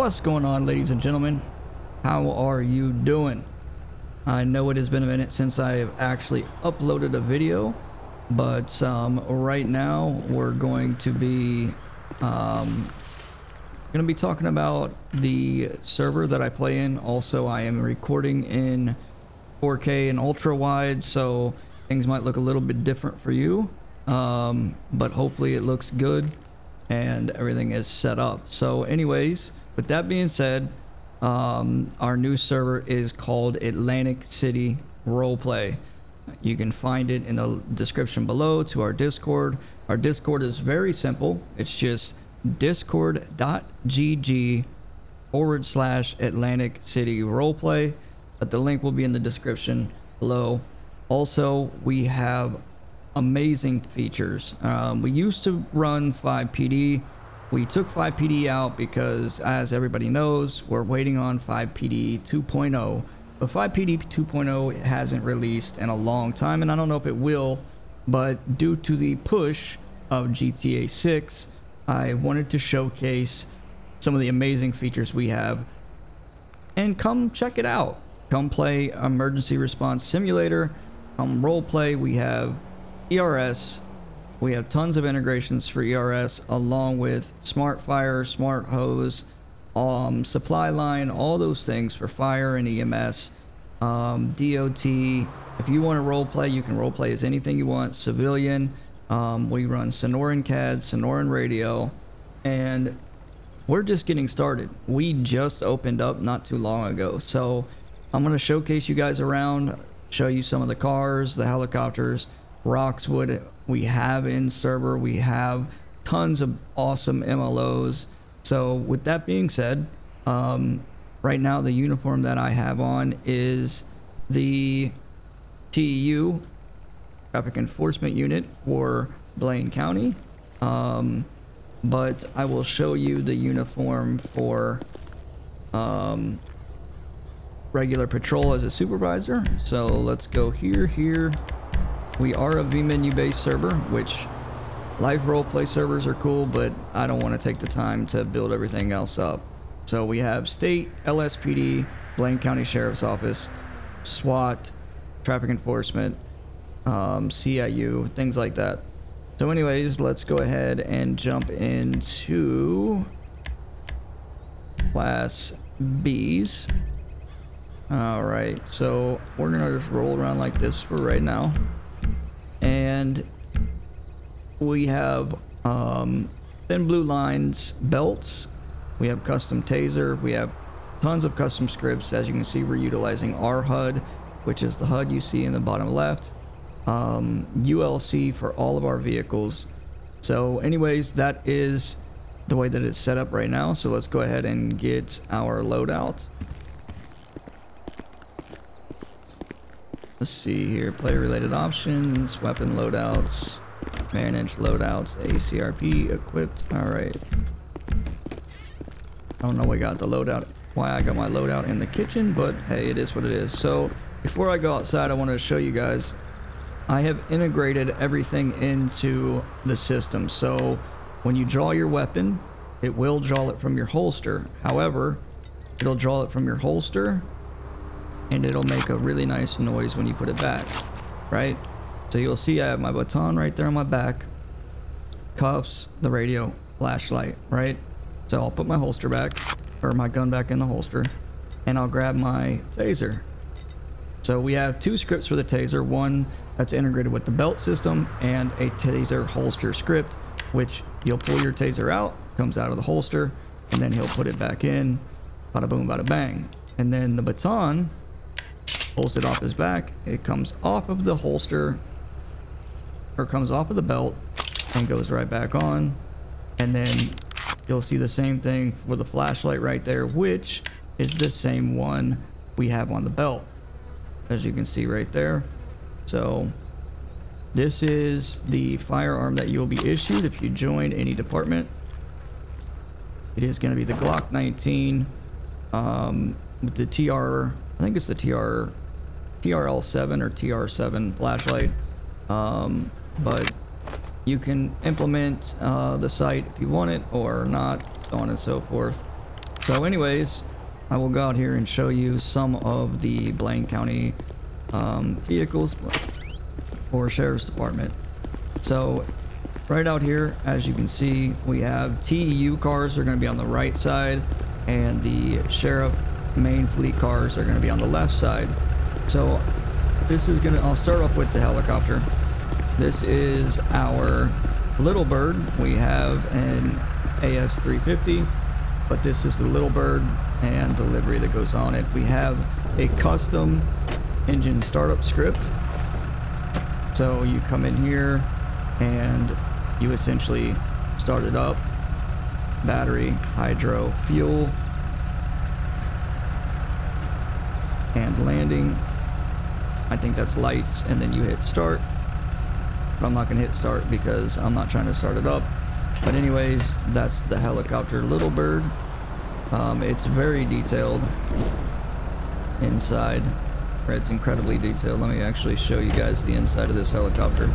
What's going on, ladies and gentlemen? How are you doing? I know it has been a minute since I have actually uploaded a video, but right now we're going to be talking about the server that I play in. Also, I am recording in 4K and ultra-wide, so things might look a little bit different for you, but hopefully it looks good and everything is set up. So anyways, with that being said, our new server is called Atlantic City Roleplay. You can find it in the description below to our Discord. Our Discord is very simple. It's just discord.gg/Atlantic City Roleplay, but the link will be in the description below. Also, we have amazing features. We used to run FivePD. We took FivePD out because, as everybody knows, we're waiting on FivePD 2.0. But FivePD 2.0 hasn't released in a long time, and I don't know if it will, but due to the push of GTA 6, I wanted to showcase some of the amazing features we have. And come check it out. Come play Emergency Response Simulator. Come roleplay. We have ERS. We have tons of integrations for ERS, along with Smart Fire, Smart Hose, Supply Line, all those things for fire and EMS, DOT. If you want to roleplay, you can roleplay as anything you want. Civilian. We run Sonoran CAD, Sonoran Radio, and we're just getting started. We just opened up not too long ago, so I'm going to showcase you guys around, show you some of the cars, the helicopters, Roxwood we have in server. We have tons of awesome MLOs. So with that being said, right now the uniform that I have on is the TEU Traffic Enforcement Unit for Blaine County, but I will show you the uniform for regular patrol as a supervisor. So let's go here. We are a Vmenu based server, which live roleplay servers are cool, but I don't want to take the time to build everything else up. So we have state, LSPD, Blaine County Sheriff's Office, SWAT, traffic enforcement, CIU, things like that. So anyways, let's go ahead and jump into Class B's. Alright, so we're gonna just roll around like this for right now. And we have thin blue lines belts. We have custom taser. We have tons of custom scripts. As you can see, we're utilizing our HUD, which is the HUD you see in the bottom left. ULC for all of our vehicles. So anyways, that is the way that it's set up right now. So let's go ahead and get our loadout. Let's see here, player related options, weapon loadouts, manage loadouts, ACRP equipped. All right. I don't know why I got my loadout in the kitchen, but hey, it is what it is. So before I go outside, I want to show you guys, I have integrated everything into the system. So when you draw your weapon, it will draw it from your holster. However, it'll draw it from your holster, and it'll make a really nice noise when you put it back, right? So you'll see I have my baton right there on my back, cuffs, the radio, flashlight, right? So I'll put my holster back, or my gun back in the holster, and I'll grab my taser. So we have two scripts for the taser, one that's integrated with the belt system, and a taser holster script, which you'll pull your taser out, comes out of the holster, and then he'll put it back in, bada boom, bada bang. And then the baton pulls it off his back, it comes off of the holster, or comes off of the belt, and goes right back on. And then you'll see the same thing for the flashlight right there, which is the same one we have on the belt, as you can see right there. So this is the firearm that you will be issued if you join any department. It is going to be the Glock 19 with the TR, I think it's the TRL7 or TR7 flashlight, but you can implement the sight if you want it or not, so on and so forth. So anyways, I will go out here and show you some of the Blaine County vehicles for Sheriff's Department. So right out here, as you can see, we have TEU cars are going to be on the right side, and the Sheriff main fleet cars are going to be on the left side. So this is gonna, I'll start off with the helicopter. This is our Little Bird. We have an AS350, but this is the Little Bird and the livery that goes on it. We have a custom engine startup script. So you come in here and you essentially start it up. Battery, hydro, fuel, and landing. I think that's lights, and then you hit start. But I'm not gonna hit start because I'm not trying to start it up. But anyways, that's the helicopter Little Bird. It's very detailed inside. It's incredibly detailed. Let me actually show you guys the inside of this helicopter.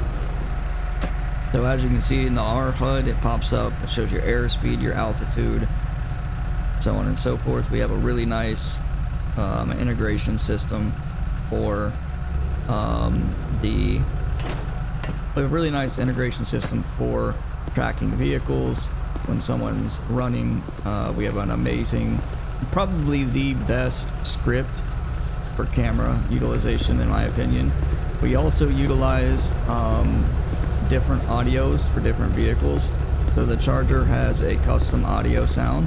So as you can see in the R HUD, it pops up. It shows your airspeed, your altitude, so on and so forth. We have a really nice integration system for a really nice integration system for tracking vehicles when someone's running. We have an amazing, probably the best script for camera utilization in my opinion. We also utilize different audios for different vehicles. So the Charger has a custom audio sound,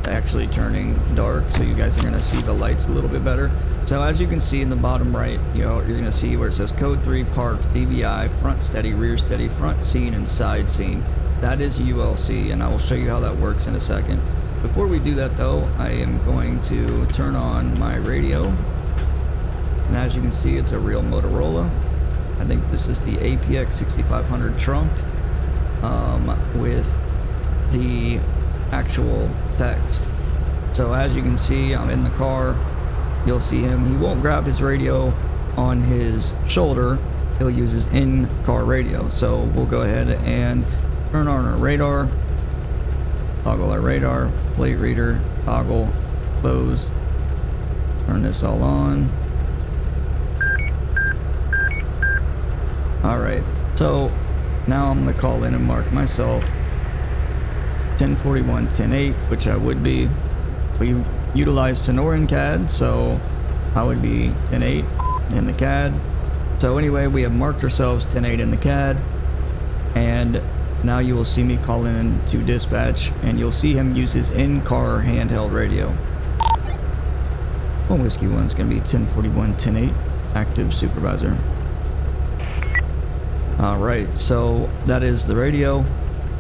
actually turning dark, so you guys are going to see the lights a little bit better. So as you can see in the bottom right, you're going to see where it says code 3 park, DVI, front steady, rear steady, front scene, and side scene. That is ULC, and I will show you how that works in a second. Before we do that though, I am going to turn on my radio, and as you can see, it's a real Motorola. I think this is the APX 6500 trunked with the actual text. So as you can see, I'm in the car. You'll see him, he won't grab his radio on his shoulder, he'll use his in-car radio. So we'll go ahead and turn on our radar, toggle our radar, plate reader, toggle, close, turn this all on. Alright, so now I'm going to call in and mark myself 1041, 10.8, which I would be. We utilize Sonoran CAD, so I would be 10.8 in the CAD. So anyway, we have marked ourselves 10.8 in the CAD, and now you will see me call in to dispatch, and you'll see him use his in-car handheld radio. Well, Whiskey 1's going to be 1041, 10.8, active supervisor. Alright, so that is the radio.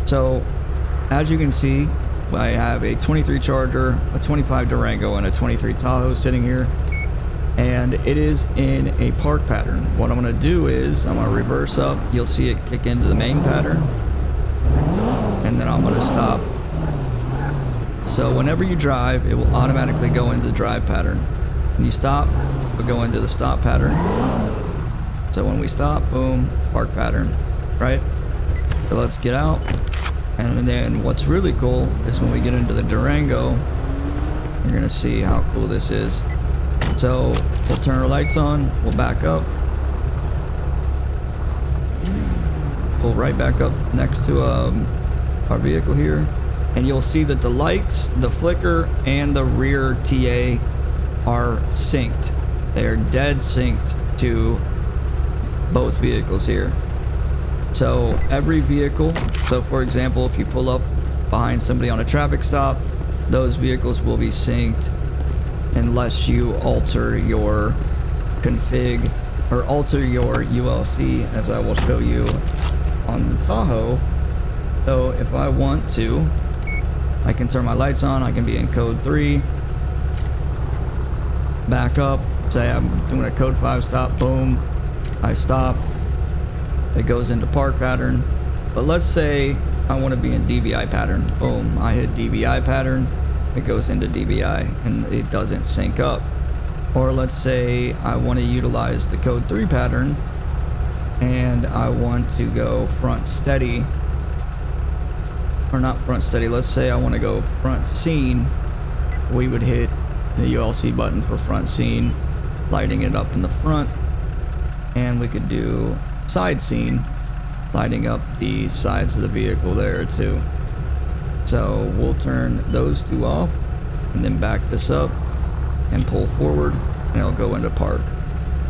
So as you can see, I have a 23 Charger, a 25 Durango, and a 23 Tahoe sitting here, and it is in a park pattern. What I'm going to do is I'm going to reverse up. You'll see it kick into the main pattern, and then I'm going to stop. So whenever you drive, it will automatically go into the drive pattern. When you stop, it'll go into the stop pattern. So when we stop, boom, park pattern, right? So let's get out. And then what's really cool is when we get into the Durango, you're gonna see how cool this is. So we'll turn our lights on, we'll back up, pull right back up next to our vehicle here, and you'll see that the lights, the flicker, and the rear TA are synced. They're dead synced to both vehicles here. So every vehicle, so for example, if you pull up behind somebody on a traffic stop, those vehicles will be synced unless you alter your config or alter your ULC, as I will show you on the Tahoe. So if I want to, I can turn my lights on, I can be in code 3, back up, say I'm doing a code 5 stop, boom, I stop. It goes into park pattern. But let's say I want to be in DVI pattern. Boom, I hit DVI pattern, it goes into DVI, and it doesn't sync up. Or let's say I want to utilize the code 3 pattern, and I want to go front steady, or not front steady, let's say I want to go front scene, we would hit the ULC button for front scene, lighting it up in the front, and we could do side scene, lighting up the sides of the vehicle there too. So we'll turn those two off and then back this up and pull forward, and it'll go into park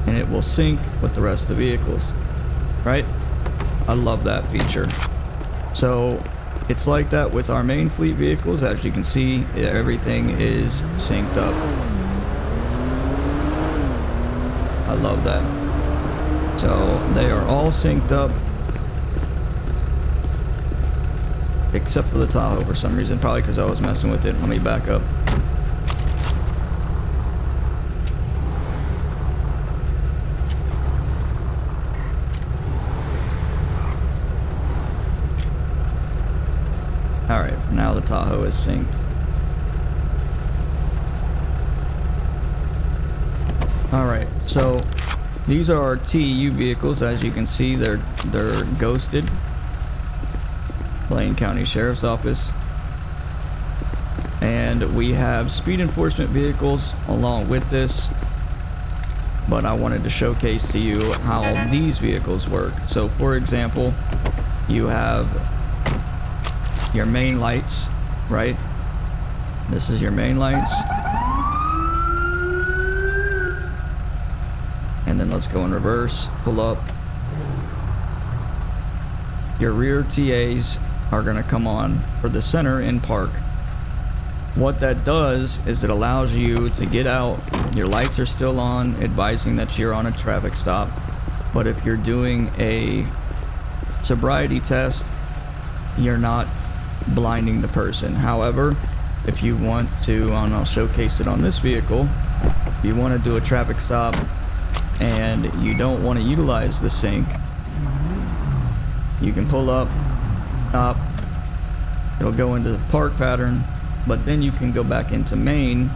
and it will sync with the rest of the vehicles, right? I love that feature. So it's like that with our main fleet vehicles. As you can see, everything is synced up. I love that. So they are all synced up except for the Tahoe for some reason, probably because I was messing with it. Let me back up. Alright, now the Tahoe is synced. Alright, so these are our TEU vehicles. As you can see, they're ghosted. Blaine County Sheriff's Office. And we have speed enforcement vehicles along with this, but I wanted to showcase to you how these vehicles work. So for example, you have your main lights, right? This is your main lights. And then let's go in reverse, pull up. Your rear TAs are gonna come on for the center in park. What that does is it allows you to get out. Your lights are still on, advising that you're on a traffic stop. But if you're doing a sobriety test, you're not blinding the person. However, if you want to, and I'll showcase it on this vehicle, if you want to do a traffic stop and you don't want to utilize the sync, you can pull up, stop, it'll go into the park pattern, but then you can go back into main,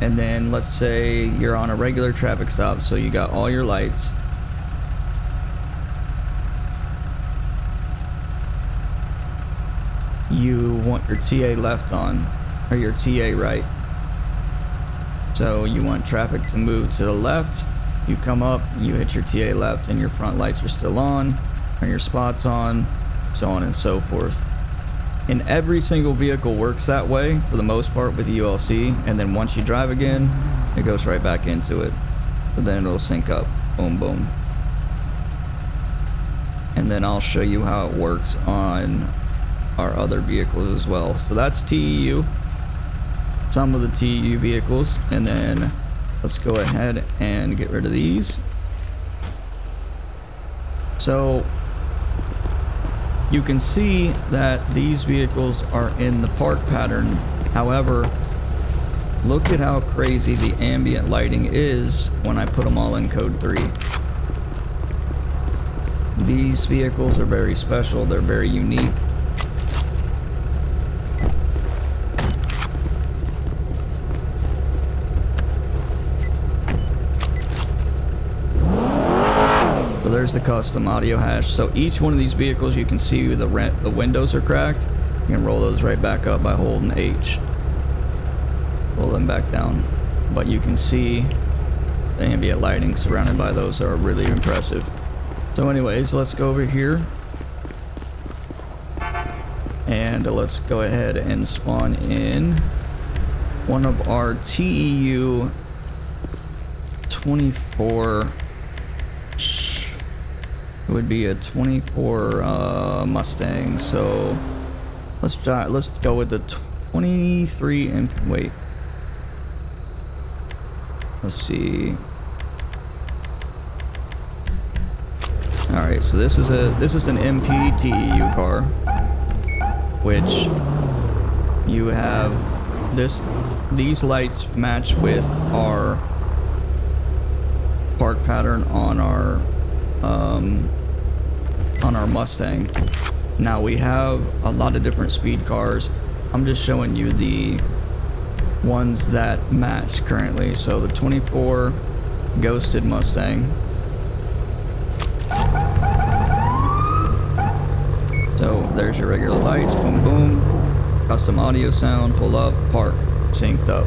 and then let's say you're on a regular traffic stop, so you got all your lights. You want your TA left on, or your TA right. So you want traffic to move to the left, you come up, you hit your TA left, and your front lights are still on, and your spots on, so on and so forth. And every single vehicle works that way for the most part with the ULC, and then once you drive again, it goes right back into it. But then it'll sync up, boom, boom. And then I'll show you how it works on our other vehicles as well. So that's TEU, some of the TEU vehicles, and then let's go ahead and get rid of these. So you can see that these vehicles are in the park pattern. However, look at how crazy the ambient lighting is when I put them all in code 3. These vehicles are very special, they're very unique. There's the custom audio hash. So each one of these vehicles, you can see the windows are cracked. You can roll those right back up by holding H. Roll them back down. But you can see the ambient lighting surrounded by those are really impressive. So anyways, let's go over here. And let's go ahead and spawn in one of our TEU 24. It would be a 24 Mustang. So let's go with the 23 and wait. Let's see. All right, so this is an MP TEU car, which you have these lights match with our park pattern on our Mustang. Now we have a lot of different speed cars. I'm just showing you the ones that match currently. So the 24 ghosted Mustang. So there's your regular lights, boom boom, custom audio sound, pull up, park. synced up.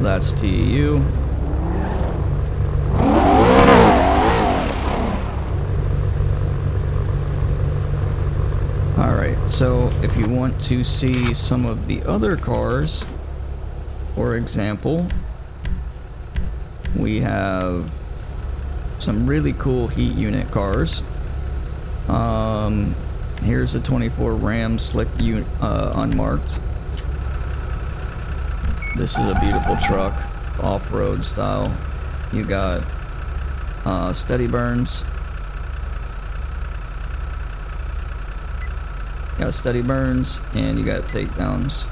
That's TEU. Alright, so if you want to see some of the other cars, for example, we have some really cool heat unit cars. Here's a 24 Ram Slick unmarked. This is a beautiful truck, off-road style. You got steady burns. You got steady burns, and you got takedowns.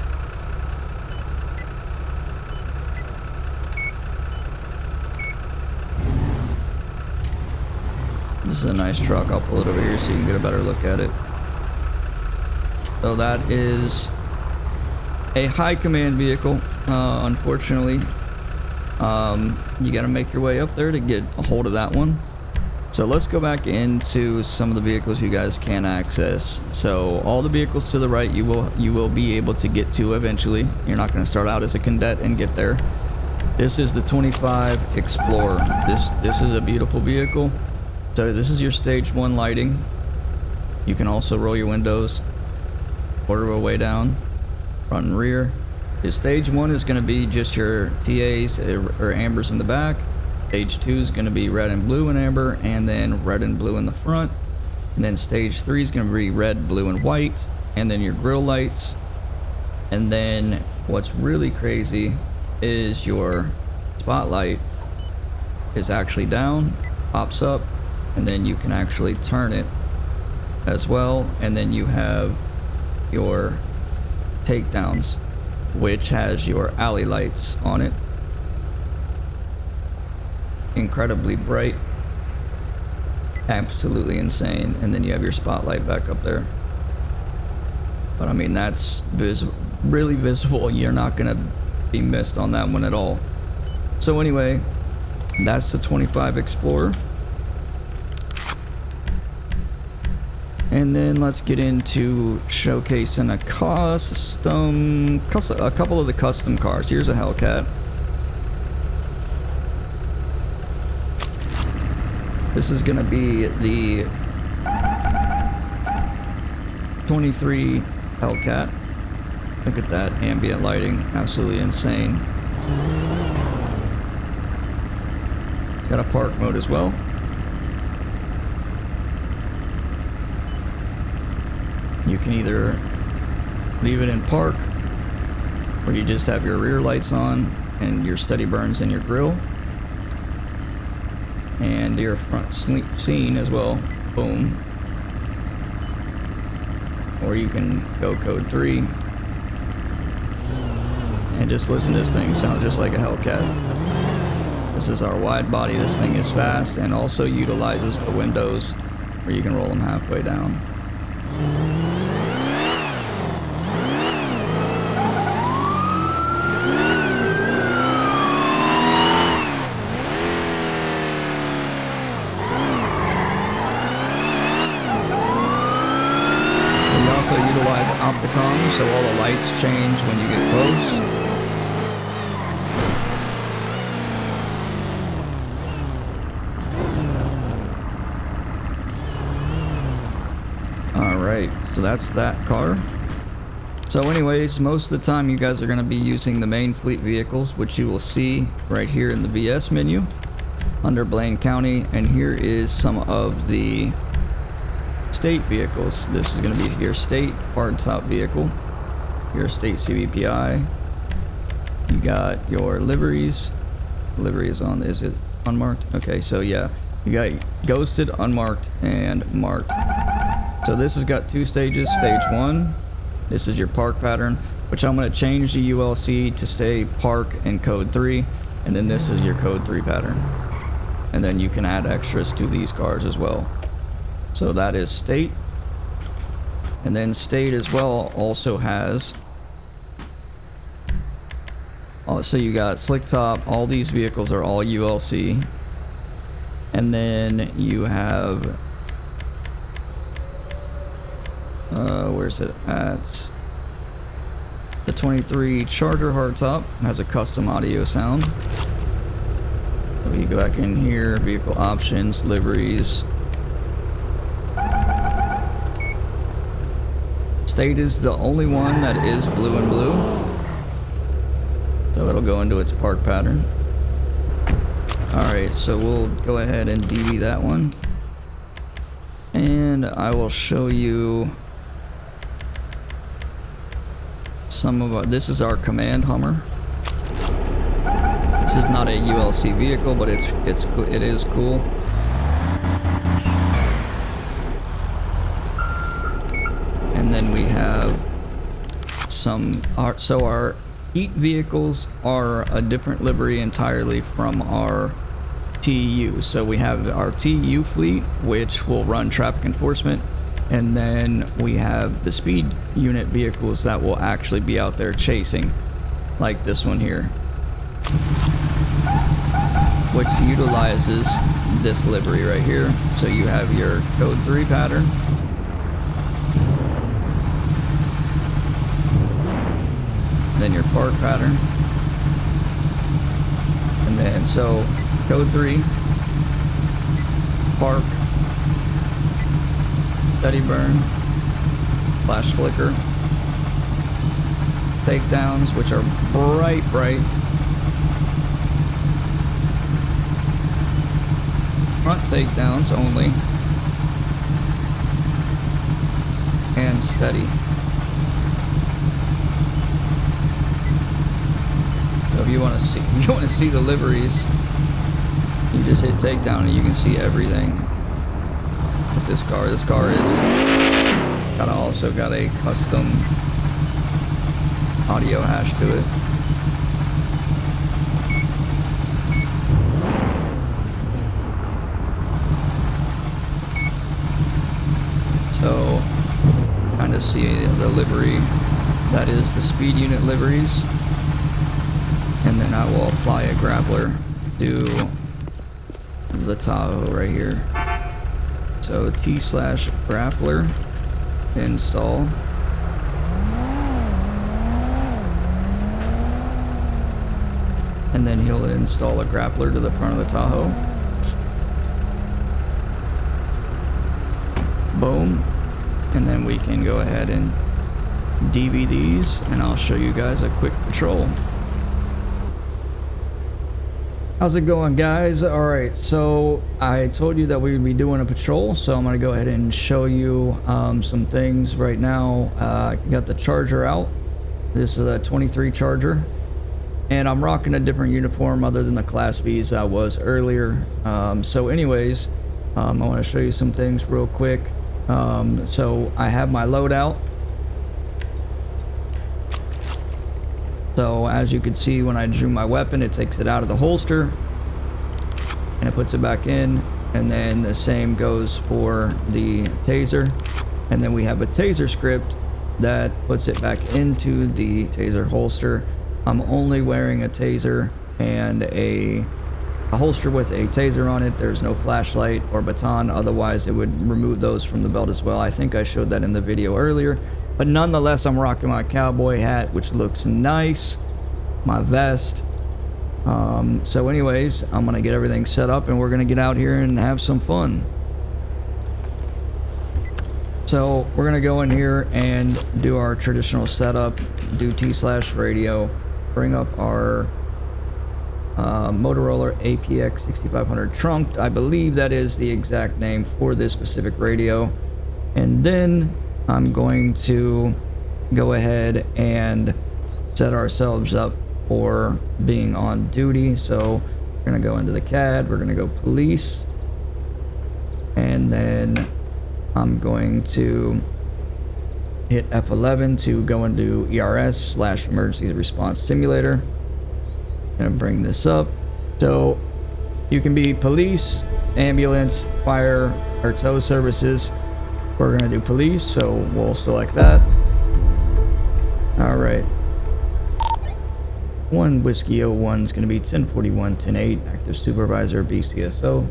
This is a nice truck. I'll pull it over here so you can get a better look at it. So that is a high command vehicle. Unfortunately, you got to make your way up there to get a hold of that one. So let's go back into some of the vehicles you guys can access. So all the vehicles to the right you will be able to get to eventually. You're not going to start out as a cadet and get there. This is the 25 Explorer. This is a beautiful vehicle. So this is your stage 1 lighting. You can also roll your windows quarter of a way down, front and rear. Your stage 1 is going to be just your TAs or ambers in the back. Stage 2 is going to be red and blue and amber, and then red and blue in the front. And then stage 3 is going to be red, blue, and white, and then your grille lights. And then what's really crazy is your spotlight is actually down, pops up, and then you can actually turn it as well. And then you have your takedowns, which has your alley lights on it. Incredibly bright, absolutely insane. And then you have your spotlight back up there. But I mean, that's really visible. You're not gonna be missed on that one at all. So anyway, that's the 25 Explorer. And then let's get into showcasing a couple of the custom cars. Here's a Hellcat. This is going to be the 23 Hellcat. Look at that ambient lighting, absolutely insane. Got a park mode as well. You can either leave it in park, or you just have your rear lights on and your steady burns in your grille, and your front scene as well. Boom. Or you can go code 3 and just listen to this thing. Sounds just like a Hellcat. This is our wide body. This thing is fast and also utilizes the windows where you can roll them halfway down. Utilize Opticom, so all the lights change when you get close. Alright, so that's that car. So anyways, most of the time you guys are going to be using the main fleet vehicles, which you will see right here in the VS menu under Blaine County. And here is some of the state vehicles. This is going to be your state hard top vehicle, your state CVPI. You got your liveries. Livery is on. Is it unmarked? Okay, so yeah, you got ghosted, unmarked, and marked. So this has got 2 stages. Stage 1, this is your park pattern, which I'm going to change the ULC to stay park and code 3, and then this is your code 3 pattern. And then you can add extras to these cars as well. So that is state. And then state as well also has, so you got slick top. All these vehicles are all ULC. And then you have, where's it at? The 23 Charger hardtop has a custom audio sound. So you go back in here, vehicle options, liveries. State is the only one that is blue and blue. So it'll go into its park pattern. Alright, so we'll go ahead and DV that one. And I will show you some of our, this is our command Hummer. This is not a ULC vehicle, but it is cool. And then we have some so our Heat vehicles are a different livery entirely from our TU. So we have our TU fleet, which will run traffic enforcement, and then we have the speed unit vehicles that will actually be out there chasing, like this one here, which utilizes this livery right here. So you have your code 3 pattern, then your park pattern, and then so code 3, park, steady burn, flash flicker, takedowns, which are bright, front takedowns only, and steady. So if you want to see the liveries, you just hit takedown and you can see everything. With this car is also got a custom audio hash to it. So kind of see the livery that is the speed unit liveries. And then I will apply a grappler to the Tahoe right here. So T/grappler, install. And then he'll install a grappler to the front of the Tahoe. Boom. And then we can go ahead and DV these, and I'll show you guys a quick patrol. How's it going, guys? Alright, so I told you that we would be doing a patrol, so I'm going to go ahead and show you some things right now. I got the Charger out. This is a 23 Charger, and I'm rocking a different uniform other than the Class V's I was earlier. So anyways, I want to show you some things real quick. So I have my loadout. So as you can see, when I drew my weapon, it takes it out of the holster and it puts it back in, and then the same goes for the taser. And then we have a taser script that puts it back into the taser holster. I'm only wearing a taser and a holster with a taser on it. There's no flashlight or baton, otherwise it would remove those from the belt as well. I think I showed that in the video earlier. But nonetheless, I'm rocking my cowboy hat, which looks nice, my vest. So anyways, I'm going to get everything set up and we're going to get out here and have some fun. So we're going to go in here and do our traditional setup, do T/radio, bring up our Motorola APX 6500 trunk. I believe that is the exact name for this specific radio. And then I'm going to go ahead and set ourselves up for being on duty. So we're going to go into the CAD, we're going to go police, and then I'm going to hit F11 to go into ERS/emergency response simulator. Going to bring this up. So you can be police, ambulance, fire, or tow services. We're going to do police, so we'll select that. Alright. 1 Whiskey 01 is going to be 1041 10-8, active supervisor, BCSO.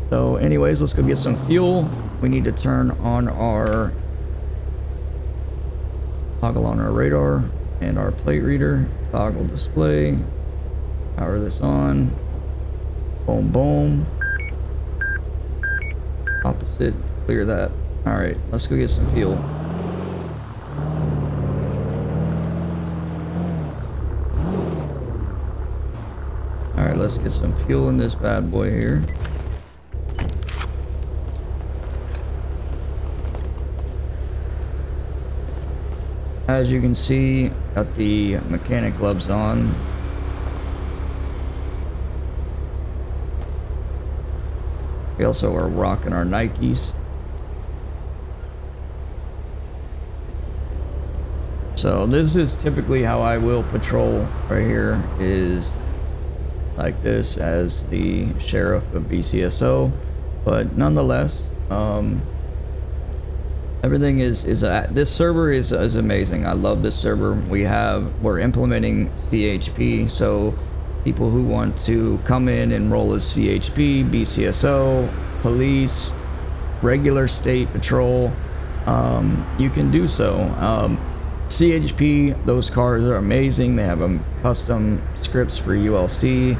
So anyways, let's go get some fuel. We need to turn on our Toggle on our radar and our plate reader. Toggle display. Power this on. Boom, boom. Opposite. Clear that. Alright, let's go get some fuel. Alright, let's get some fuel in this bad boy here. As you can see, got the mechanic gloves on. We also are rocking our Nikes. So this is typically how I will patrol right here, is like this as the sheriff of BCSO. But nonetheless, everything is this server is amazing. I love this server. We're implementing CHP, so people who want to come in and roll as CHP, BCSO, police, regular state patrol, you can do so. CHP, those cars are amazing. They have custom scripts for ULC,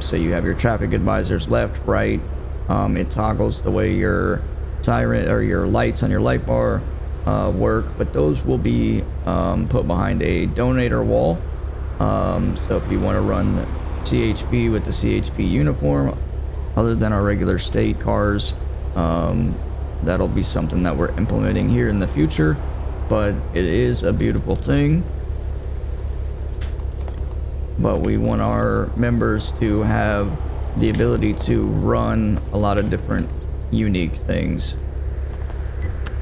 so you have your traffic advisors left, right. It toggles the way your siren or your lights on your light bar work, but those will be put behind a donator wall. So if you want to run CHP with the CHP uniform, other than our regular state cars, that'll be something that we're implementing here in the future. But it is a beautiful thing. But we want our members to have the ability to run a lot of different unique things.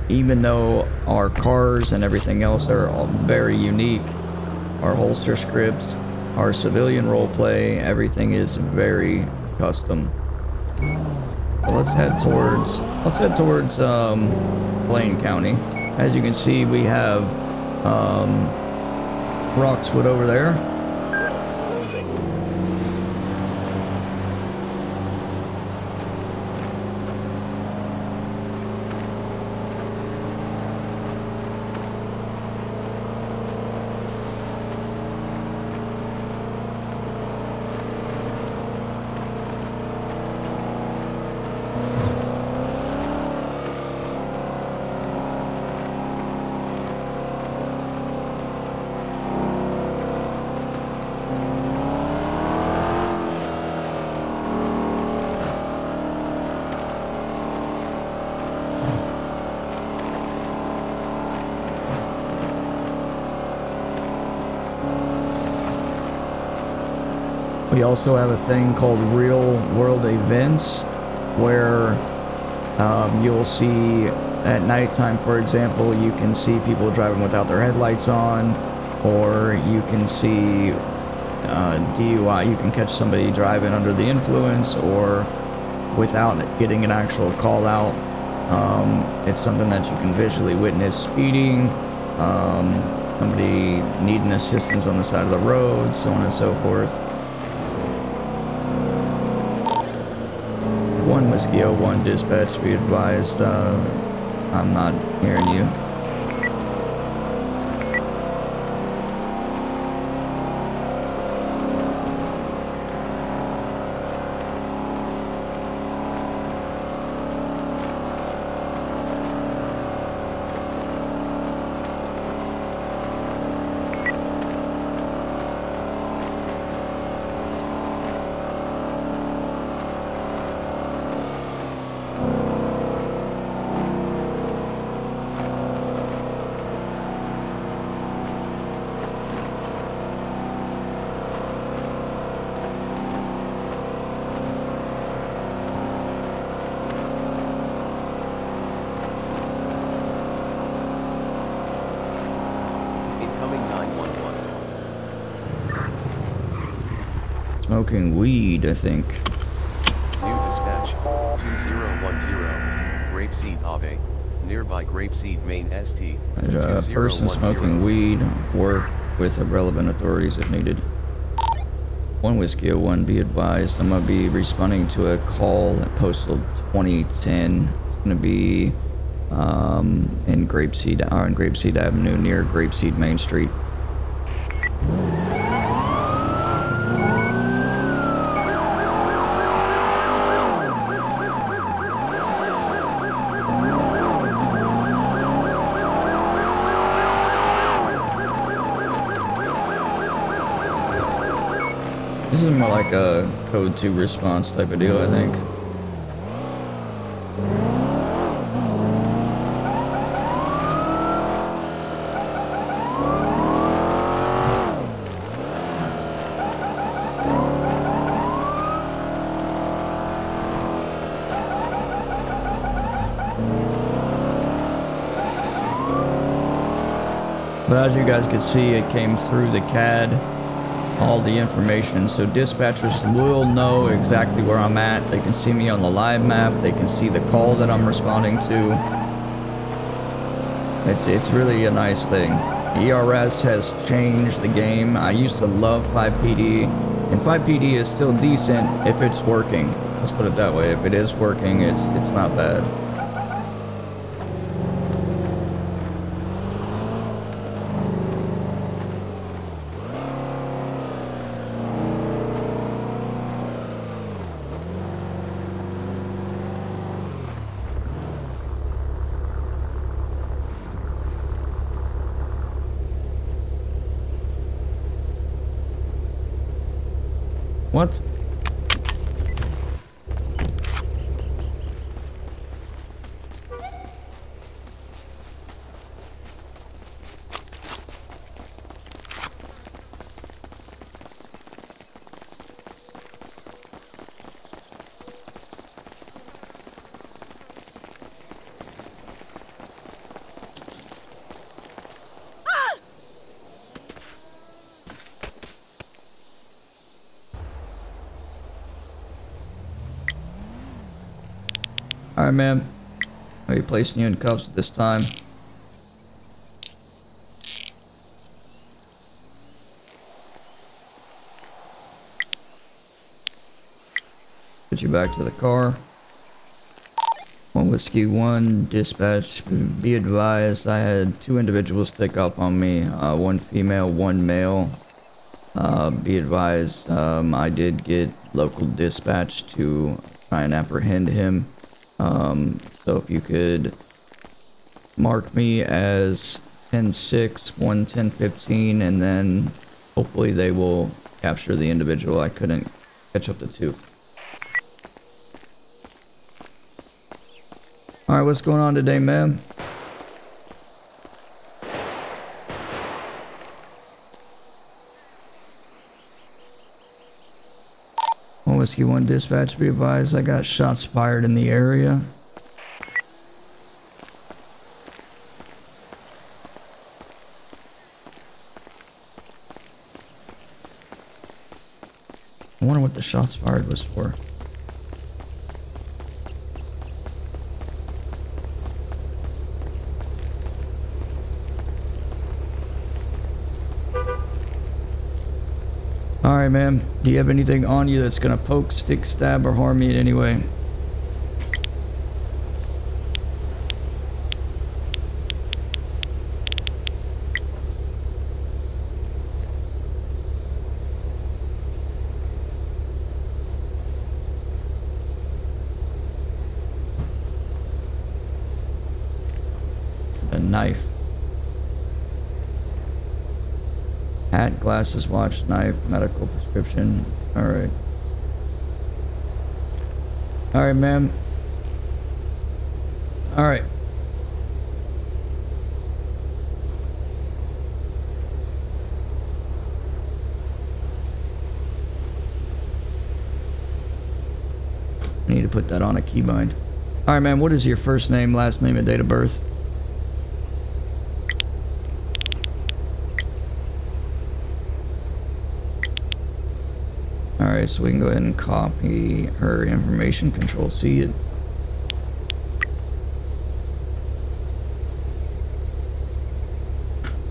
Even though our cars and everything else are all very unique, our holster scripts, our civilian role play, everything is very custom. So let's head towards Blaine County. As you can see, we have Roxwood over there. We also have a thing called real world events where you'll see at nighttime, for example, you can see people driving without their headlights on, or you can see DUI, you can catch somebody driving under the influence or without getting an actual call out. It's something that you can visually witness: speeding, somebody needing assistance on the side of the road, so on and so forth. 1 Whiskey 01 dispatch, be advised, I'm not hearing you. Smoking weed, I think. New dispatch, 2010, Grapeseed Ave, nearby Grapeseed Main ST. There's a person smoking weed. Work with relevant authorities if needed. 1 Whiskey 01, be advised, I'm going to be responding to a call at postal 2010. It's going to be in Grapeseed Avenue near Grapeseed Main Street. This is more like a code 2 response type of deal, I think. But as you guys could see, it came through the CAD, all the information, so dispatchers will know exactly where I'm at. They can see me on the live map, they can see the call that I'm responding to. It's really a nice thing. ERS has changed the game. I used to love 5PD, and 5PD is still decent if it's working. Let's put it that way. If it is working, it's not bad. What? Alright, man. I'll be placing you in cuffs this time. Put you back to the car. 1 Whiskey 1, dispatch. Be advised, I had 2 individuals stick up on me. 1 female, 1 male. Be advised, I did get local dispatch to try and apprehend him. So if you could mark me as 10-6, 1-10-15, and then hopefully they will capture the individual. I couldn't catch up to 2. Alright, what's going on today, ma'am? Whiskey 1 dispatch, be advised, I got shots fired in the area. I wonder what the shots fired was for. Alright, ma'am. Do you have anything on you that's gonna poke, stick, stab, or harm me in any way? A knife. Hat, glasses, watch, knife, medical prescription. Alright. Alright, ma'am. Alright. I need to put that on a keybind. Alright, ma'am, what is your first name, last name, and date of birth? Alright, so we can go ahead and copy her information, Control C it.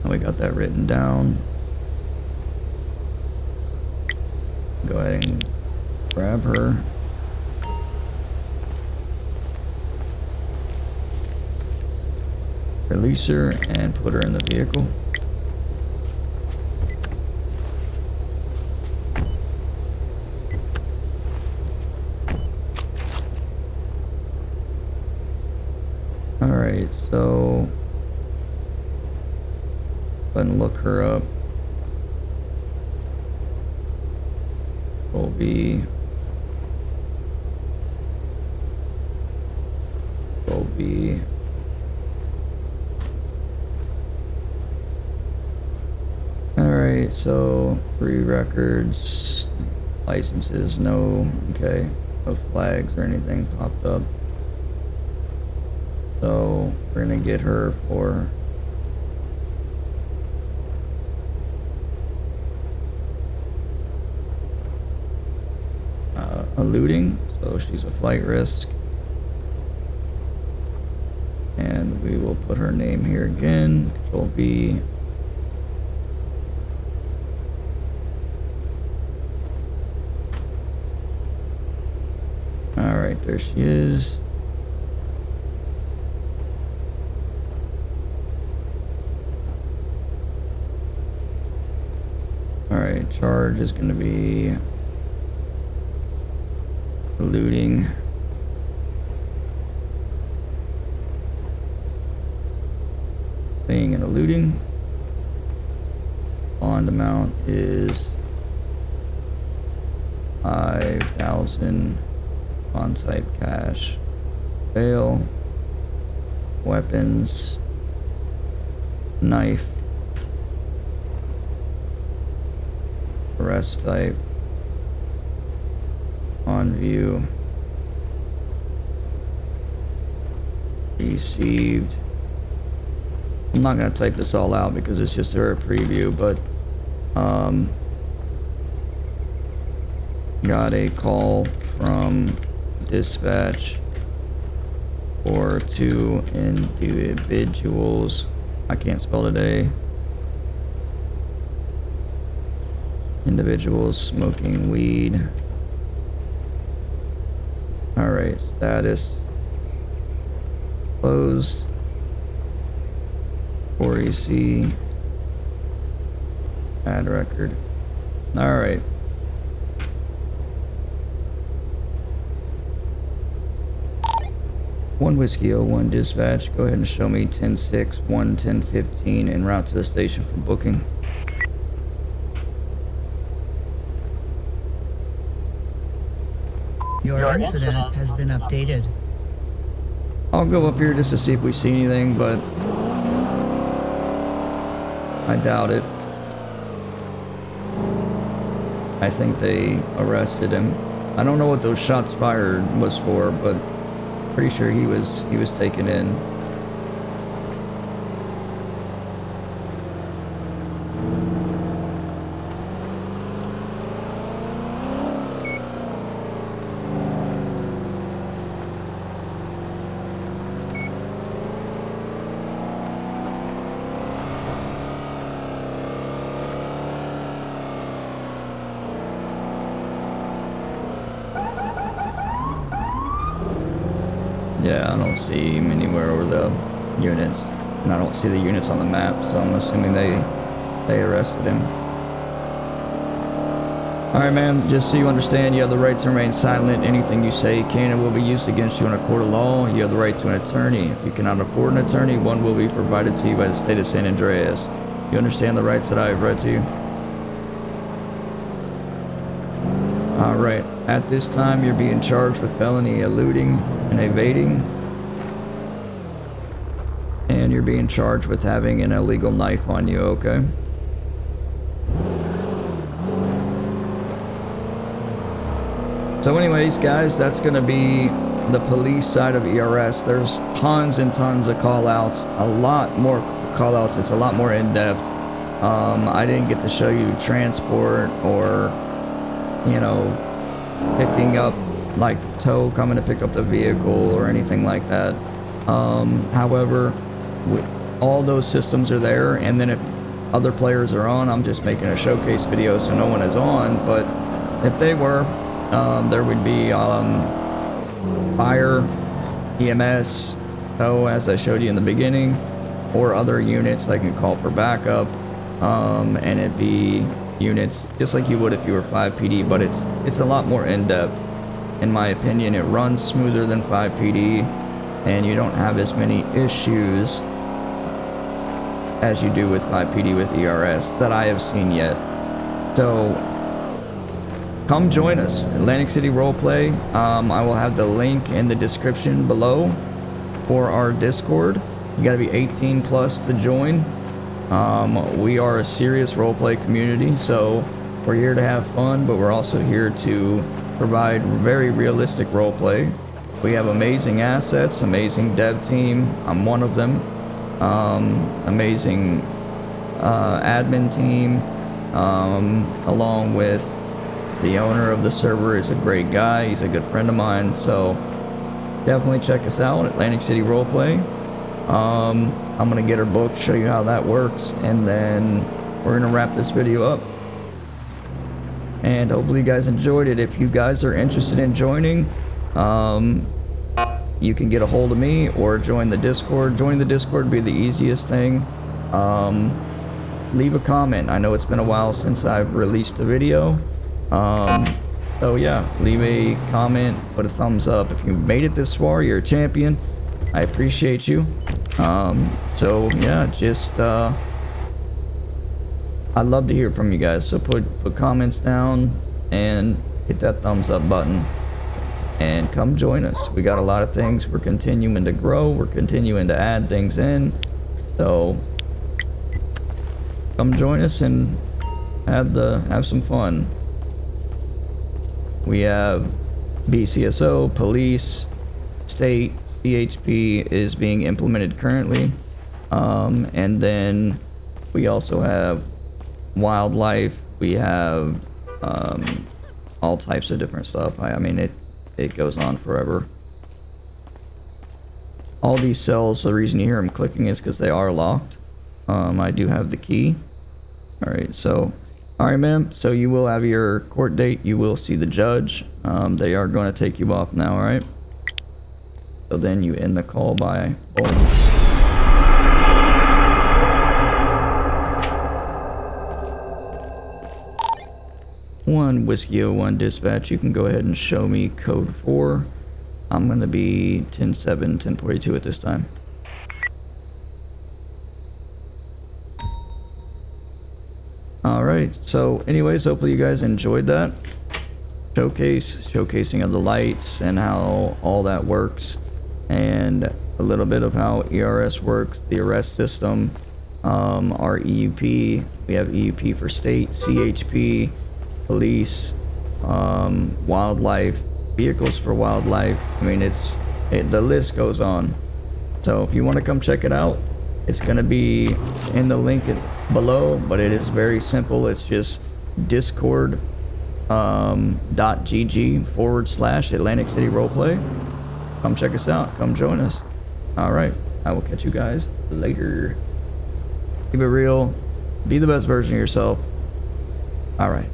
We got that written down. Go ahead and grab her. Release her and put her in the vehicle. Alright, so go ahead and look her up. Will be alright, so 3 records, licenses, no, okay, no flags or anything popped up. So we're gonna get her for eluding, so she's a flight risk. And we will put her name here again. Control B. Alright, there she is. Alright, charge is going to be eluding. Fleeing and eluding. Bond amount is 5,000 on-site cash. Bail. Weapons. Knife. Arrest type. On view. Received. I'm not going to type this all out because it's just a preview, but got a call from dispatch for 2 individuals. I can't spell today. Individuals smoking weed. Alright, status closed. 4EC add record. Alright. One Whiskey 01 dispatch, go ahead and show me 10-6, 1-10-15 en route to the station for booking. Your incident has been updated. I'll go up here just to see if we see anything, but I doubt it. I think they arrested him. I don't know what those shots fired was for, but pretty sure he was taken in. Yeah, I don't see him anywhere over the units, and I don't see the units on the map, so I'm assuming they arrested him. Alright, man, just so you understand, you have the right to remain silent. Anything you say can and will be used against you in a court of law. You have the right to an attorney. If you cannot afford an attorney, one will be provided to you by the state of San Andreas. You understand the rights that I have read to you? Alright, at this time you're being charged with felony eluding and evading. And you're being charged with having an illegal knife on you, okay? So anyways, guys, that's going to be the police side of ERS. There's tons and tons of call-outs, a lot more call-outs. It's a lot more in-depth. I didn't get to show you transport or, you know, picking up, like tow coming to pick up the vehicle or anything like that. However, all those systems are there, and then if other players are on, I'm just making a showcase video so no one is on, but if they were, there would be fire, EMS, tow, as I showed you in the beginning, or other units. I can call for backup, and it'd be units just like you would if you were 5PD, but it's a lot more in-depth. In my opinion, it runs smoother than 5PD, and you don't have as many issues as you do with 5PD with ERS that I have seen yet. So come join us, Atlantic City Roleplay. I will have the link in the description below for our Discord. You gotta be 18 plus to join. We are a serious roleplay community, so we're here to have fun, but we're also here to provide very realistic roleplay. We have amazing assets, amazing dev team. I'm one of them. Amazing admin team, along with the owner of the server is a great guy. He's a good friend of mine, so definitely check us out, Atlantic City Roleplay. I'm gonna get her book, show you how that works, and then we're gonna wrap this video up. And hopefully you guys enjoyed it. If you guys are interested in joining, you can get a hold of me or join the Discord. Joining the Discord would be the easiest thing. Leave a comment. I know it's been a while since I've released a video. So yeah, leave a comment, put a thumbs up. If you made it this far, you're a champion. I appreciate you. So yeah, just I'd love to hear from you guys. So put comments down and hit that thumbs up button. And come join us. We got a lot of things. We're continuing to grow. We're continuing to add things in. So come join us and have some fun. We have BCSO, police, state, CHP is being implemented currently. And then we also have wildlife. We have all types of different stuff. I mean, it goes on forever. All these cells, the reason you hear them clicking is because they are locked. I do have the key. Alright, so alright, ma'am, so you will have your court date. You will see the judge. They are going to take you off now. Alright, so then you end the call by boom. 1 Whiskey 01 dispatch, you can go ahead and show me code 4. I'm going to be 10-7, 1042 at this time. Alright, so anyways, hopefully you guys enjoyed that showcasing of the lights and how all that works, and a little bit of how ERS works, the arrest system, our EUP. We have EUP for state, CHP, police, wildlife, vehicles for wildlife. I mean, the list goes on. So if you want to come check it out, it's going to be in the link below, but it is very simple. It's just discord.gg /Atlantic City Roleplay. Come check us out. Come join us. All right, I will catch you guys later. Keep it real. Be the best version of yourself. All right.